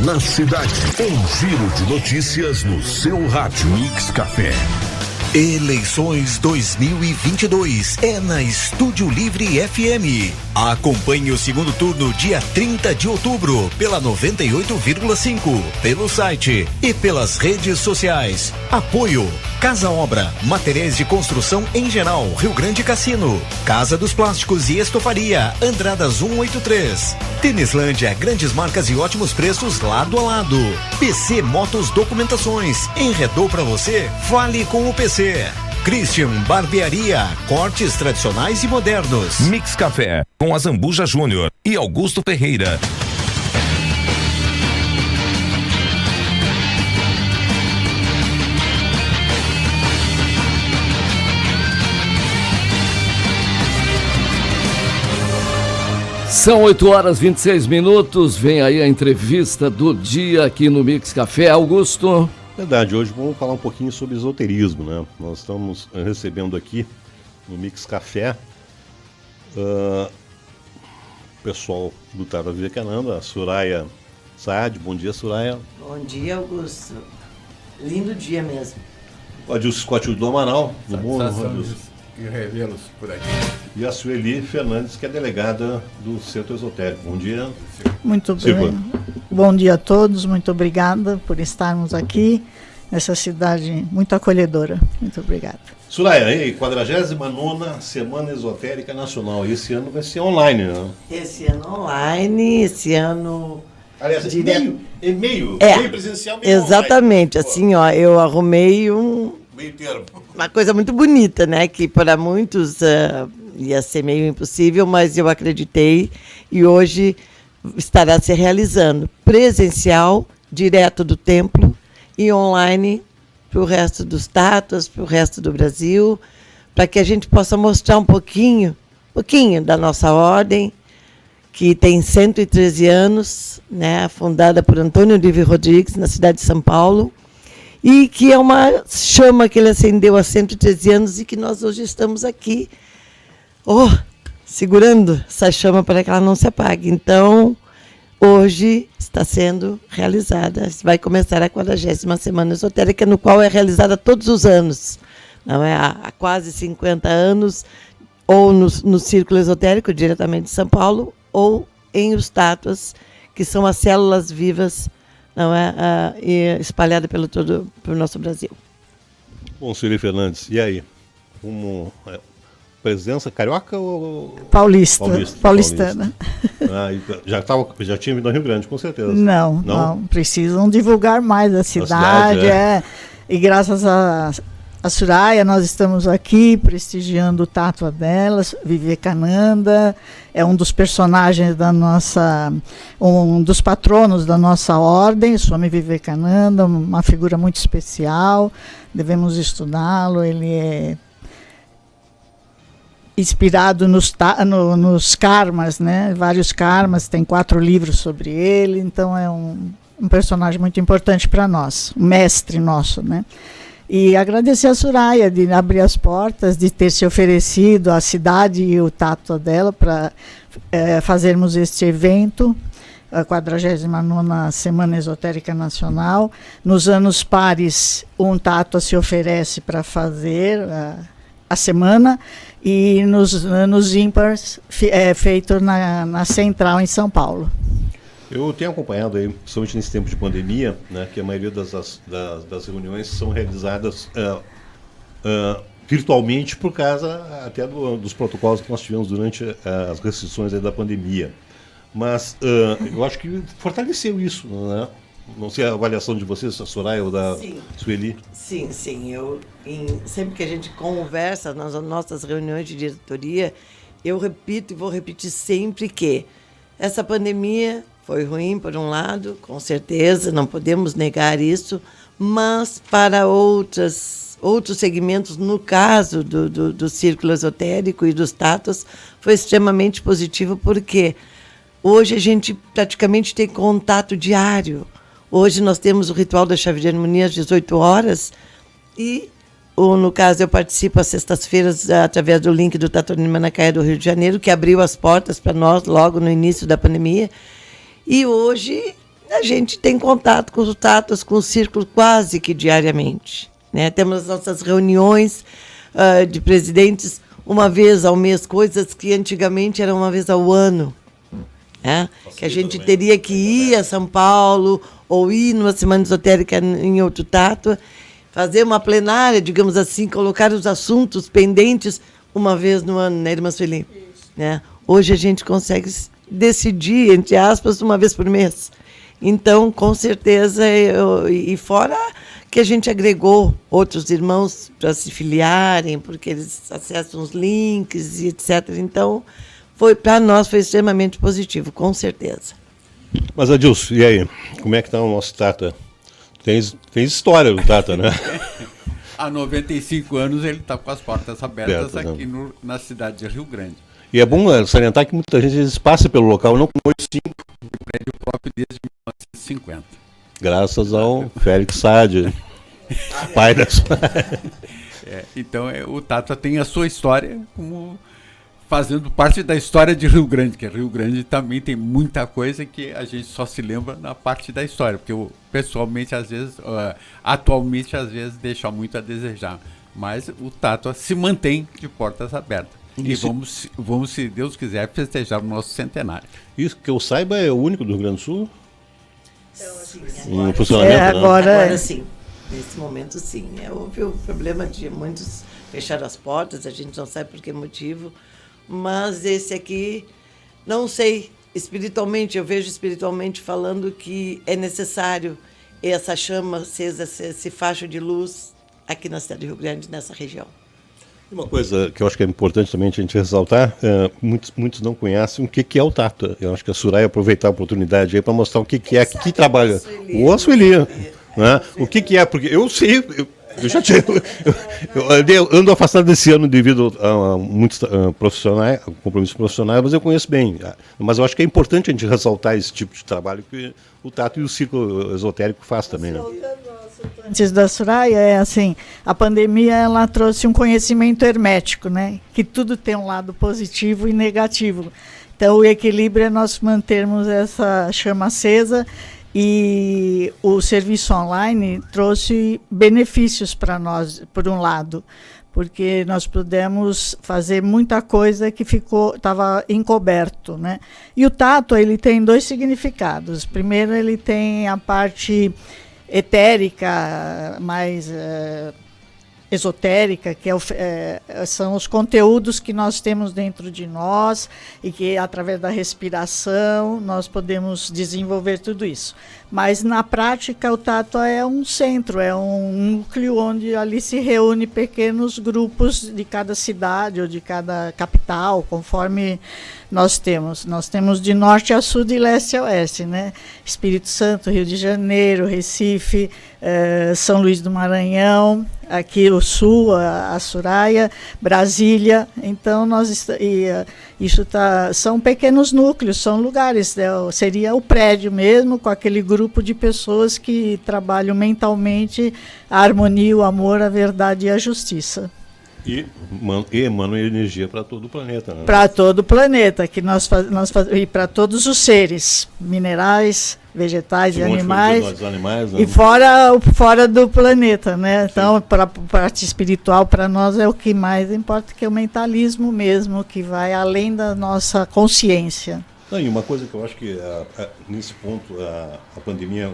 na cidade. Um giro de notícias no seu rádio. Mix Café. Eleições 2022 é na Estúdio Livre FM. Acompanhe o segundo turno dia 30 de outubro pela 98,5, pelo site e pelas redes sociais. Apoio: Casa Obra, materiais de construção em geral, Rio Grande Cassino, Casa dos Plásticos e Estofaria, Andradas 183. Tênislândia, grandes marcas e ótimos preços lado a lado. PC Motos Documentações, enredou pra você? Fale com o PC. Christian Barbearia, cortes tradicionais e modernos. Mix Café, com Azambuja Júnior e Augusto Ferreira. São 8h26. Vem aí a entrevista do dia aqui no Mix Café. Augusto. Verdade, hoje vamos falar um pouquinho sobre esoterismo, né? Nós estamos recebendo aqui no Mix Café o pessoal do Tarot Vivekananda, a Suraya Saad. Bom dia, Suraya. Bom dia, Augusto. Lindo dia mesmo. O Adilson Scott do Amaral. E revê-los por aqui. E a Sueli Fernandes, que é delegada do Centro Esotérico. Bom dia. Muito bem. Bom dia a todos, muito obrigada por estarmos aqui nessa cidade muito acolhedora. Muito obrigada. Suraya, 49ª Semana Esotérica Nacional. Esse ano vai ser online, né? Esse ano online, esse ano... Aliás, meio presencial, meio exatamente, online. Assim, ó, eu arrumei meio termo. Uma coisa muito bonita, né? Que para muitos ia ser meio impossível, mas eu acreditei e hoje estará se realizando presencial, direto do templo e online para o resto dos tatas, para o resto do Brasil, para que a gente possa mostrar um pouquinho da nossa ordem, que tem 113 anos, né? Fundada por Antônio Olive Rodrigues, na cidade de São Paulo, e que é uma chama que ele acendeu há 113 anos e que nós hoje estamos aqui, segurando essa chama para que ela não se apague. Então, hoje está sendo realizada, vai começar a 40ª Semana Esotérica, no qual é realizada todos os anos, não é? Há quase 50 anos, ou no Círculo Esotérico, diretamente de São Paulo, ou em os tátuas, que são as células vivas, não é, espalhada pelo nosso Brasil. Bom, Sueli Fernandes, e aí? Presença carioca ou paulistana? Já tinha vindo ao Rio Grande, com certeza. Não, precisam divulgar mais a cidade. E graças a Suraya, nós estamos aqui prestigiando o tátua delas. Vivekananda é um dos personagens da nossa, um dos patronos da nossa ordem, Swami Vivekananda, uma figura muito especial, devemos estudá-lo. Ele é inspirado nos karmas, né? Vários karmas, tem 4 livros sobre ele, então é um personagem muito importante para nós, um mestre nosso, né? E agradecer a Suraya de abrir as portas, de ter se oferecido à cidade e o tátua dela para fazermos este evento, a 49ª Semana Esotérica Nacional. Nos anos pares, um tátua se oferece para fazer a semana, e nos anos ímpares é feito na Central, em São Paulo. Eu tenho acompanhado aí, principalmente nesse tempo de pandemia, né, que a maioria das reuniões são realizadas virtualmente por causa até dos protocolos que nós tivemos durante as restrições aí da pandemia. Mas eu acho que fortaleceu isso, né? Não sei a avaliação de vocês, a Suraya ou da Sueli. Sim. Sempre que a gente conversa nas nossas reuniões de diretoria, eu repito e vou repetir sempre que essa pandemia foi ruim, por um lado, com certeza, não podemos negar isso, mas para outros segmentos, no caso do Círculo Esotérico e dos tátuas, foi extremamente positivo, porque hoje a gente praticamente tem contato diário. Hoje nós temos o ritual da chave de harmonia às 18 horas e, no caso, eu participo às sextas-feiras através do link do Tatorino Manacaia do Rio de Janeiro, que abriu as portas para nós logo no início da pandemia. E hoje A gente tem contato com os tatos, com o círculo quase que diariamente, né? Temos nossas reuniões de presidentes uma vez ao mês, coisas que antigamente eram uma vez ao ano, né? Que a gente teria que ir a São Paulo ou ir numa semana esotérica em outro tato, fazer uma plenária, digamos assim, colocar os assuntos pendentes uma vez no ano, né, irmã Sueli? Né? Hoje a gente consegue decidir, entre aspas, uma vez por mês. Então, com certeza, e fora que a gente agregou outros irmãos para se filiarem, porque eles acessam os links e etc. Então, para nós foi extremamente positivo, com certeza. Mas, Adilson, e aí? Como é que está o nosso Tata? Fez história o Tata, né? Há 95 anos ele está com as portas abertas aqui na cidade de Rio Grande. E é bom salientar que muita gente às vezes passa pelo local, não com 85. O prédio próprio desde 1950. Graças ao Félix Sade, pai da sua... Então o Tata tem a sua história como fazendo parte da história de Rio Grande, que Rio Grande também tem muita coisa que a gente só se lembra na parte da história, porque eu, pessoalmente, às vezes, atualmente, às vezes, deixa muito a desejar. Mas o Tata se mantém de portas abertas. E vamos, se Deus quiser, festejar o nosso centenário. Isso que eu saiba é o único do Rio Grande do Sul? Em funcionamento, agora sim. Nesse momento, sim. Houve o problema de muitos fecharam as portas, a gente não sabe por que motivo, mas esse aqui, não sei, espiritualmente, eu vejo espiritualmente falando que é necessário essa chama acesa, esse facho de luz aqui na cidade de Rio Grande, nessa região. Uma coisa que eu acho que é importante também a gente ressaltar, muitos não conhecem o que é o Tata. Eu acho que a Soraya aproveitar a oportunidade aí para mostrar o que é, que trabalha. O Sueli, né? O que é, porque eu sei, eu já tinha, eu ando afastado desse ano devido a muitos compromissos profissionais, mas eu conheço bem. Mas eu acho que é importante a gente ressaltar esse tipo de trabalho que o Tata e o ciclo esotérico faz também, né? Antes da Soraya, é assim, a pandemia ela trouxe um conhecimento hermético, né? Que tudo tem um lado positivo e negativo. Então o equilíbrio é nós mantermos essa chama acesa, e o serviço online trouxe benefícios para nós, por um lado, porque nós pudemos fazer muita coisa que estava encoberto, né? E o tato, ele tem dois significados. Primeiro, ele tem a parte etérica, mais esotérica, que são os conteúdos que nós temos dentro de nós e que, através da respiração, nós podemos desenvolver tudo isso. Mas, na prática, o tato é um centro, é um núcleo onde ali se reúne pequenos grupos de cada cidade ou de cada capital, conforme nós temos. Nós temos de norte a sul, de leste a oeste, né? Espírito Santo, Rio de Janeiro, Recife, São Luís do Maranhão, aqui o sul, a Soraya, Brasília. Então, são pequenos núcleos, são lugares, seria o prédio mesmo, com aquele grupo de pessoas que trabalham mentalmente a harmonia, o amor, a verdade e a justiça. E emanam energia para todo o planeta, né? Para todo o planeta, que e para todos os seres, minerais, vegetais e animais, né? E fora do planeta, né? Então, para a parte espiritual, para nós é o que mais importa, que é o mentalismo mesmo, que vai além da nossa consciência. E uma coisa que eu acho que nesse ponto a pandemia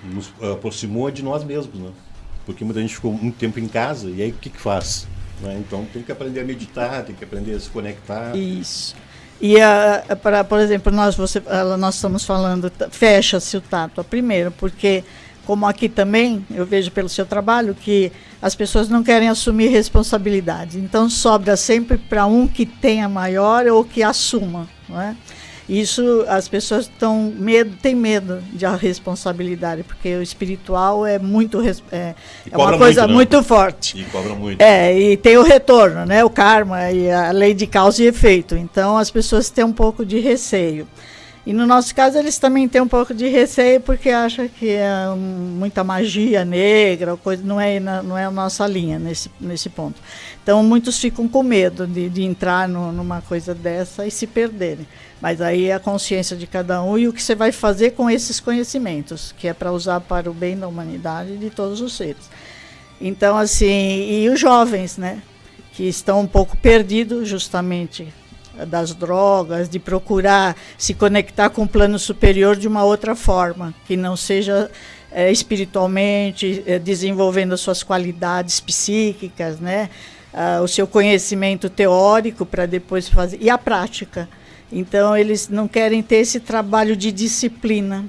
nos aproximou de nós mesmos, né? Porque muita gente ficou muito tempo em casa, e aí o que faz? Né? Então tem que aprender a meditar, tem que aprender a se conectar. Isso. E, por exemplo, nós estamos falando, fecha-se o tato primeiro, porque, como aqui também, eu vejo pelo seu trabalho, que as pessoas não querem assumir responsabilidade. Então, sobra sempre para um que tenha maior ou que assuma, não é? Isso, as pessoas têm medo da responsabilidade, porque o espiritual é muito é uma coisa muito forte. E cobra muito. E tem o retorno, né? O karma e a lei de causa e efeito. Então, as pessoas têm um pouco de receio. E no nosso caso eles também têm um pouco de receio porque acham que é muita magia negra, coisa, não é a nossa linha nesse ponto. Então muitos ficam com medo de entrar numa coisa dessa e se perderem. Mas aí é a consciência de cada um e o que você vai fazer com esses conhecimentos, que é para usar para o bem da humanidade e de todos os seres. Então, assim, e os jovens, né, que estão um pouco perdidos justamente das drogas, de procurar se conectar com o plano superior de uma outra forma, que não seja espiritualmente, desenvolvendo as suas qualidades psíquicas, né, o seu conhecimento teórico para depois fazer, e a prática. Então, eles não querem ter esse trabalho de disciplina.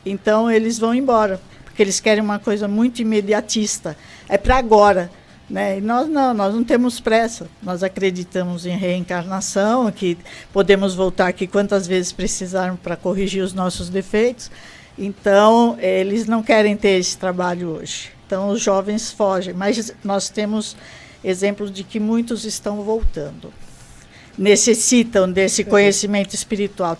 Então, eles vão embora, porque eles querem uma coisa muito imediatista. É para agora. Né? E nós não temos pressa. Nós acreditamos em reencarnação, que podemos voltar aqui quantas vezes precisarmos para corrigir os nossos defeitos. Então, eles não querem ter esse trabalho hoje. Então, os jovens fogem. Mas nós temos exemplos de que muitos estão voltando. Necessitam desse conhecimento espiritual.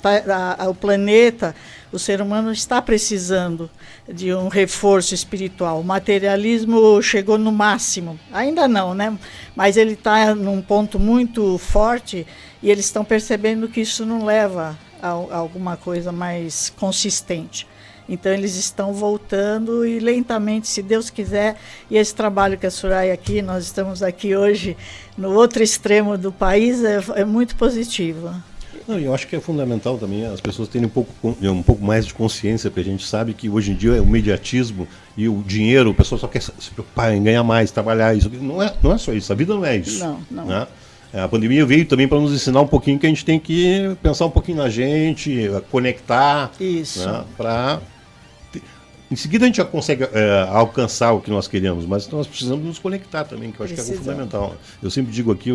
O planeta, o ser humano está precisando de um reforço espiritual. O materialismo chegou no máximo. Ainda não, né? Mas ele está num ponto muito forte e eles estão percebendo que isso não leva a alguma coisa mais consistente. Então, eles estão voltando e lentamente, se Deus quiser, e esse trabalho que a Soraya aqui, nós estamos aqui hoje no outro extremo do país, é muito positivo. Não, eu acho que é fundamental também as pessoas terem um pouco mais de consciência, porque a gente sabe que hoje em dia o mediatismo e o dinheiro, o pessoal só quer se preocupar em ganhar mais, trabalhar, isso não é só isso, a vida não é isso. Não. Né? A pandemia veio também para nos ensinar um pouquinho que a gente tem que pensar um pouquinho na gente, conectar. Isso. Né, em seguida a gente já consegue alcançar o que nós queremos, mas nós precisamos nos conectar também, que eu acho que é fundamental. Eu sempre digo aqui,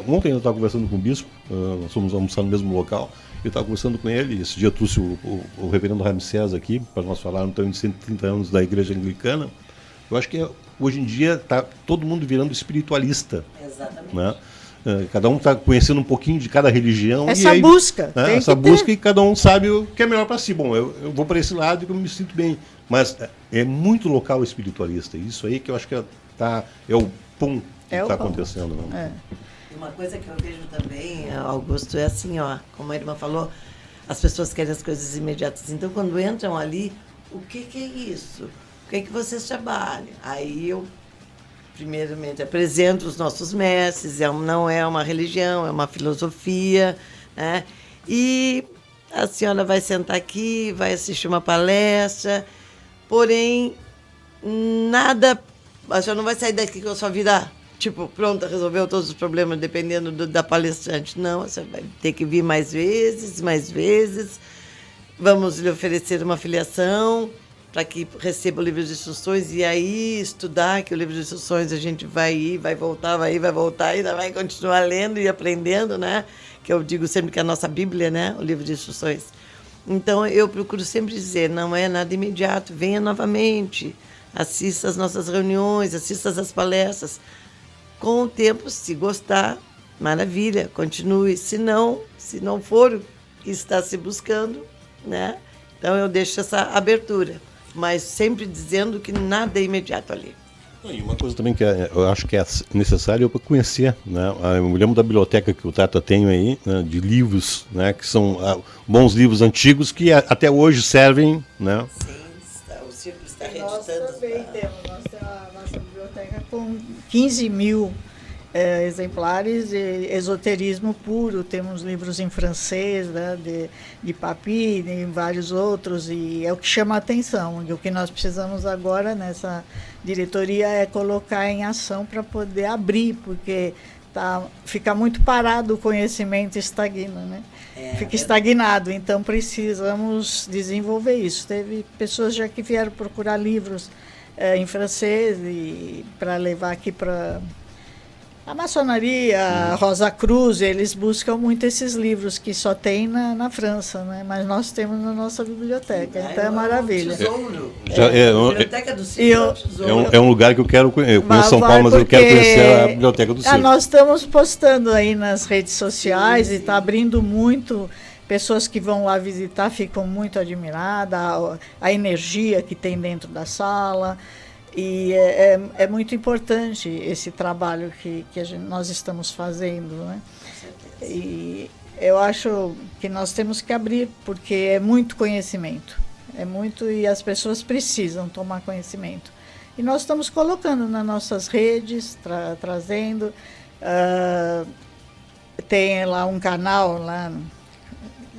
ontem eu estava conversando com o bispo, nós fomos almoçar no mesmo local, eu estava conversando com ele, esse dia eu trouxe o reverendo Ramsés aqui, para nós falarmos então, de 130 anos da Igreja Anglicana. Eu acho que hoje em dia está todo mundo virando espiritualista. Exatamente. Né? Cada um está conhecendo um pouquinho de cada religião. Essa busca. Né, essa busca e cada um sabe o que é melhor para si. Bom, eu vou para esse lado e eu me sinto bem. Mas é muito local espiritualista. Isso aí que eu acho que é o ponto que está acontecendo. Né? Uma coisa que eu vejo também, Augusto, é assim, como a irmã falou, as pessoas querem as coisas imediatas. Então, quando entram ali, o que é isso? O que é que vocês trabalham? Aí eu, primeiramente, apresento os nossos mestres, não é uma religião, é uma filosofia, né? E a senhora vai sentar aqui, vai assistir uma palestra, porém, nada, a senhora não vai sair daqui com a sua vida, pronta, resolveu todos os problemas, dependendo da palestrante. Não, você vai ter que vir mais vezes, vamos lhe oferecer uma filiação, para que receba o livro de instruções e aí estudar, que o livro de instruções a gente vai ir, vai voltar, ainda vai continuar lendo e aprendendo, né? Que eu digo sempre que é a nossa Bíblia, né? O livro de instruções. Então, eu procuro sempre dizer, não é nada imediato, venha novamente, assista às nossas reuniões, assista às palestras. Com o tempo, se gostar, maravilha, continue. Se não for o que está se buscando, né? Então, eu deixo essa abertura, mas sempre dizendo que nada é imediato ali. E uma coisa também que eu acho que é necessário para conhecer, né? Eu me lembro da biblioteca que o Tata tem aí, né, de livros, né, que são bons livros antigos que até hoje servem, né? Sim, o círculo está reeditando. Nós também temos, nós temos a nossa biblioteca com 15 mil exemplares de esoterismo puro. Temos livros em francês, né, de Papi e vários outros, e é o que chama a atenção. E o que nós precisamos agora nessa diretoria é colocar em ação para poder abrir, porque fica muito parado, o conhecimento estagna, né? Fica estagnado, então precisamos desenvolver isso. Teve pessoas já que vieram procurar livros em francês para levar aqui para a maçonaria, a Rosa Cruz, eles buscam muito esses livros que só tem na França, né? Mas nós temos na nossa biblioteca, então é maravilha. A Biblioteca do Círculo. É um lugar que eu quero conhecer. Eu conheço São Paulo, mas eu quero conhecer a Biblioteca do Círculo. Nós estamos postando aí nas redes sociais e está abrindo muito. O pessoas que vão lá visitar ficam muito admiradas, a energia que tem dentro da sala. E é muito importante esse trabalho que nós estamos fazendo, né? E eu acho que nós temos que abrir, porque é muito conhecimento. É muito, e as pessoas precisam tomar conhecimento. E nós estamos colocando nas nossas redes, trazendo. Tem lá um canal, lá,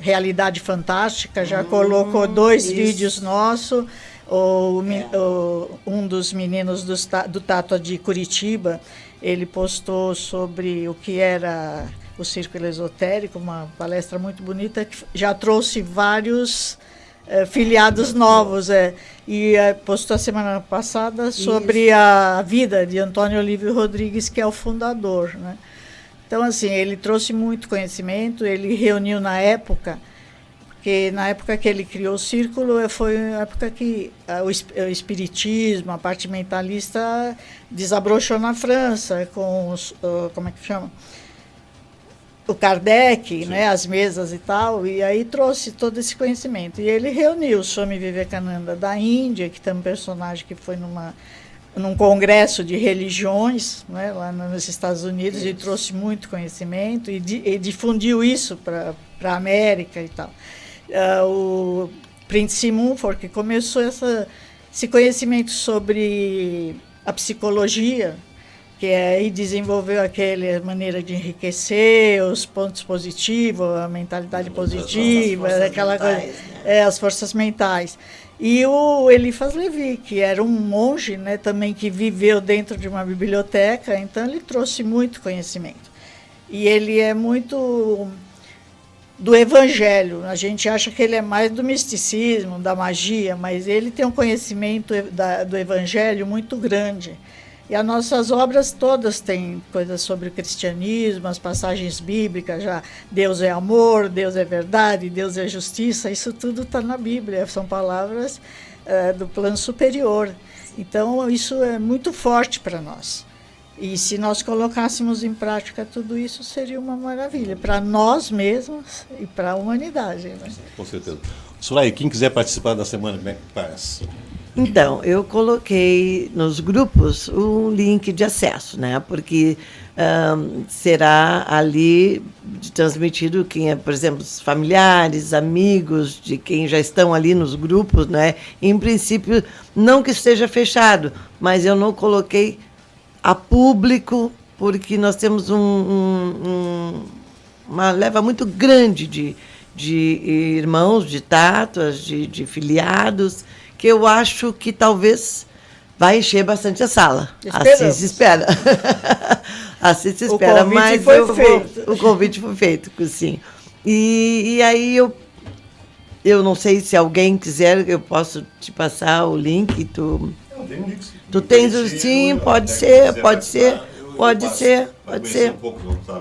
Realidade Fantástica, já colocou 2 vídeos nossos. Um dos meninos do Tátua de Curitiba, ele postou sobre o que era o Círculo Esotérico, uma palestra muito bonita, que já trouxe vários filiados novos, e postou a semana passada sobre a vida de Antônio Olívio Rodrigues, que é o fundador, né? Então, assim, ele trouxe muito conhecimento, ele reuniu na época, porque na época que ele criou o Círculo, foi a época que o espiritismo, a parte mentalista, desabrochou na França, com os, como é que chama? O Kardec, né, as mesas e tal, e aí trouxe todo esse conhecimento. E ele reuniu o Swami Vivekananda da Índia, que tem um personagem que foi num congresso de religiões, né, lá nos Estados Unidos, e trouxe muito conhecimento, e difundiu isso para a América e tal. O Prince Mumford, que começou esse conhecimento sobre a psicologia, e desenvolveu aquela maneira de enriquecer, os pontos positivos, a mentalidade positiva, aquela coisa, as forças mentais. E o Eliphas Levi, que era um monge, né, também, que viveu dentro de uma biblioteca, então ele trouxe muito conhecimento. E ele é muito do evangelho. A gente acha que ele é mais do misticismo, da magia, mas ele tem um conhecimento do evangelho muito grande. E as nossas obras todas têm coisas sobre o cristianismo, as passagens bíblicas, já Deus é amor, Deus é verdade, Deus é justiça, isso tudo está na Bíblia, são palavras do plano superior. Então, isso é muito forte para nós. E se nós colocássemos em prática tudo isso, seria uma maravilha, para nós mesmos e para a humanidade, né? Com certeza. Soraya, quem quiser participar da semana, como é que faz? Então, eu coloquei nos grupos um link de acesso, né? Porque será ali transmitido quem é, por exemplo, os familiares, amigos de quem já estão ali nos grupos, né? Em princípio, não que esteja fechado, mas eu não coloquei a público, porque nós temos uma leva muito grande de irmãos, de tátuas, de filiados, que eu acho que talvez vai encher bastante a sala. Esperamos. Assim se espera. Assim se espera. Mas o convite foi feito, sim. E aí eu não sei se alguém quiser, eu posso te passar o link. Tu tens o sim, pode ser.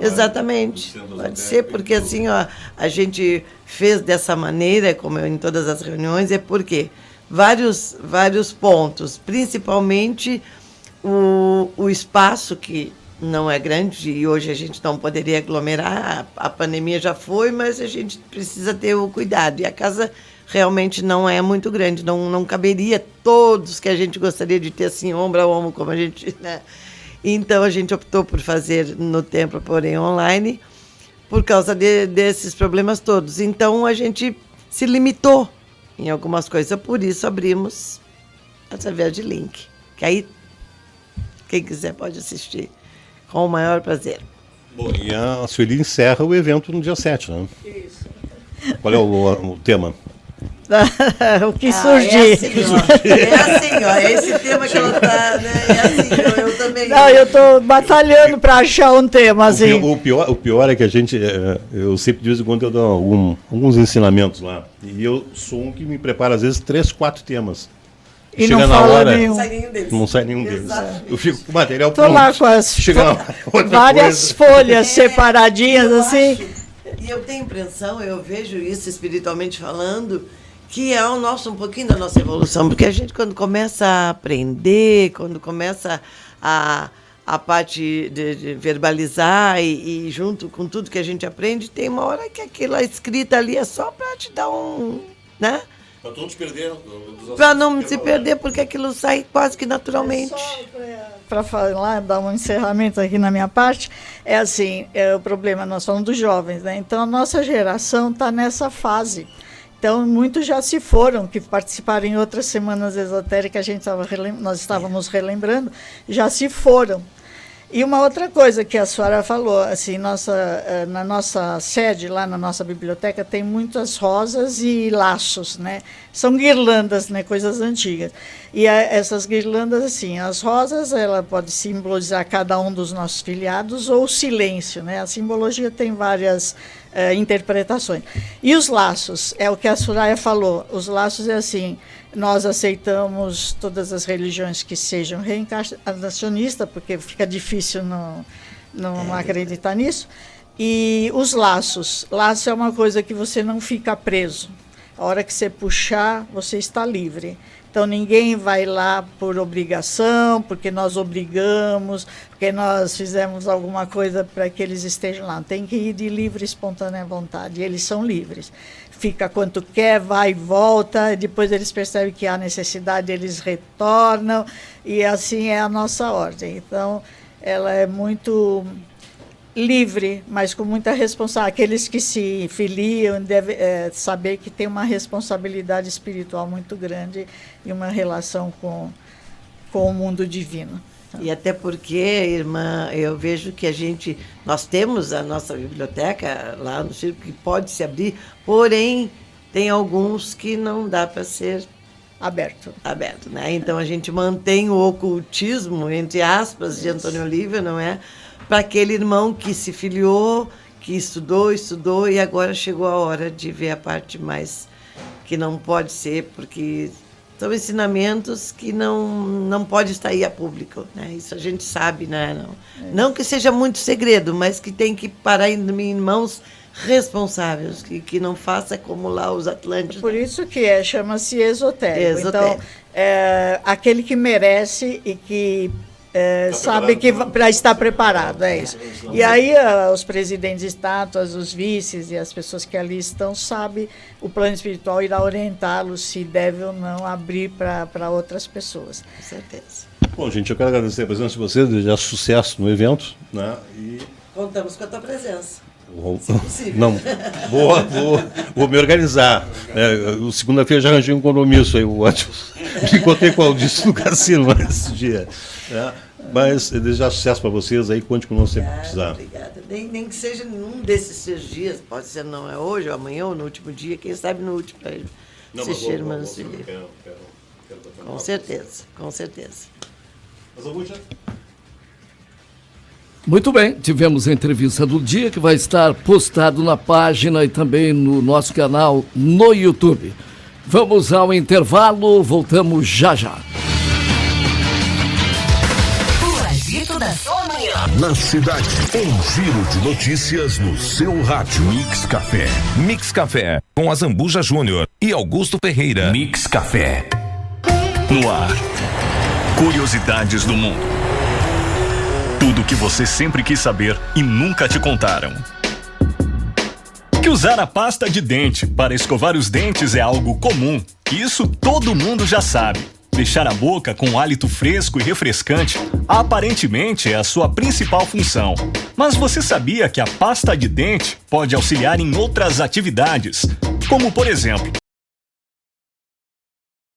Exatamente. Pode ser, porque assim, ó, a gente fez dessa maneira, como em todas as reuniões, é porque vários pontos, principalmente o espaço, que não é grande e hoje a gente não poderia aglomerar, a pandemia já foi, mas a gente precisa ter o cuidado. E a casa realmente não é muito grande, não caberia todos que a gente gostaria de ter assim, ombro a ombro, como a gente, né? Então a gente optou por fazer no templo, porém online, por causa desses problemas todos. Então a gente se limitou em algumas coisas, por isso abrimos através de link, que aí quem quiser pode assistir com o maior prazer. Bom, e a Sueli encerra o evento no dia 7, né? Isso. Qual é o tema? O que surgir. É assim, ó, é esse tema que ela está, né? É assim, eu também. Não, eu estou batalhando para achar um tema, assim. O pior é que a gente, eu sempre de vez em quando eu dou alguns ensinamentos lá, e eu sou um que me prepara às vezes 3, 4 temas. E não fala nenhum. Não sai nenhum deles. Eu fico com o material pronto. Estou lá com as várias folhas separadinhas, assim. E eu tenho impressão, eu vejo isso espiritualmente falando, que é um pouquinho da nossa evolução, porque a gente, quando começa a aprender, quando começa a a parte de verbalizar e junto com tudo que a gente aprende, tem uma hora que aquilo escrita ali é só para te dar né? Para não se perder. Para não se perder, porque aquilo sai quase que naturalmente. Para falar, dar um encerramento aqui na minha parte, é assim, o problema, nós falamos dos jovens, né? Então a nossa geração está nessa fase. Então muitos já se foram, que participaram em outras semanas esotéricas, nós estávamos relembrando, já se foram. E uma outra coisa que a senhora falou, assim, na nossa sede, lá na nossa biblioteca, tem muitas rosas e laços, né? São guirlandas, né? Coisas antigas. E essas guirlandas, assim, as rosas, ela pode simbolizar cada um dos nossos filiados, ou o silêncio, né? A simbologia tem várias interpretações. E os laços, é o que a Soraya falou, os laços é assim, nós aceitamos todas as religiões que sejam reencarnacionistas, porque fica difícil não acreditar nisso. E os laço é uma coisa que você não fica preso. A hora que você puxar, você está livre. Então ninguém vai lá por obrigação, porque nós obrigamos, porque nós fizemos alguma coisa para que eles estejam lá. Tem que ir de livre e espontânea vontade, e eles são livres. Fica quanto quer, vai e volta, depois eles percebem que há necessidade, eles retornam, e assim é a nossa ordem. Então, ela é muito livre, mas com muita responsabilidade. Aqueles que se filiam devem saber que tem uma responsabilidade espiritual muito grande e uma relação com o mundo divino. E até porque, irmã, eu vejo que nós temos a nossa biblioteca lá no Círculo que pode se abrir, porém tem alguns que não dá para ser aberto, né? Então a gente mantém o ocultismo, entre aspas, de Antônio Oliva, não é? Para aquele irmão que se filiou, que estudou e agora chegou a hora de ver a parte mais que não pode ser, porque são ensinamentos que não pode estar aí a público, né? Isso a gente sabe, né? Não que seja muito segredo, mas que tem que parar em mãos responsáveis, que não faça como lá os Atlântidos. Por isso que chama-se esotérico. Então, aquele que merece e que sabe que para estar preparado, é isso. E aí os presidentes de estátuas, os vices e as pessoas que ali estão sabem, o plano espiritual irá orientá-los se deve ou não abrir para outras pessoas. Com certeza. Bom, gente, eu quero agradecer a presença de vocês, desejar sucesso no evento, né? E contamos com a tua presença. Não, vou me organizar. Segunda-feira já arranjei um compromisso aí, o Adilson. Me encontrei com o Aldício no cassino esse dia. Mas desejar sucesso para vocês aí, conte com nós sempre que precisar. Obrigada. Nem que seja num desses 6 dias, pode ser não é hoje, ou amanhã, ou no último dia, quem sabe no último, para ele assistir Irmãos de Livro. Com certeza. Mas eu vou já... Muito bem, tivemos a entrevista do dia que vai estar postado na página e também no nosso canal no YouTube. Vamos ao intervalo, voltamos já. O agito da sua manhã. Na cidade, um giro de notícias no seu rádio. Mix Café. Mix Café, com Azambuja Júnior e Augusto Ferreira. Mix Café. No ar. Curiosidades do mundo. Tudo o que você sempre quis saber e nunca te contaram. Que usar a pasta de dente para escovar os dentes é algo comum. Isso todo mundo já sabe. Deixar a boca com um hálito fresco e refrescante aparentemente é a sua principal função. Mas você sabia que a pasta de dente pode auxiliar em outras atividades? Como, por exemplo,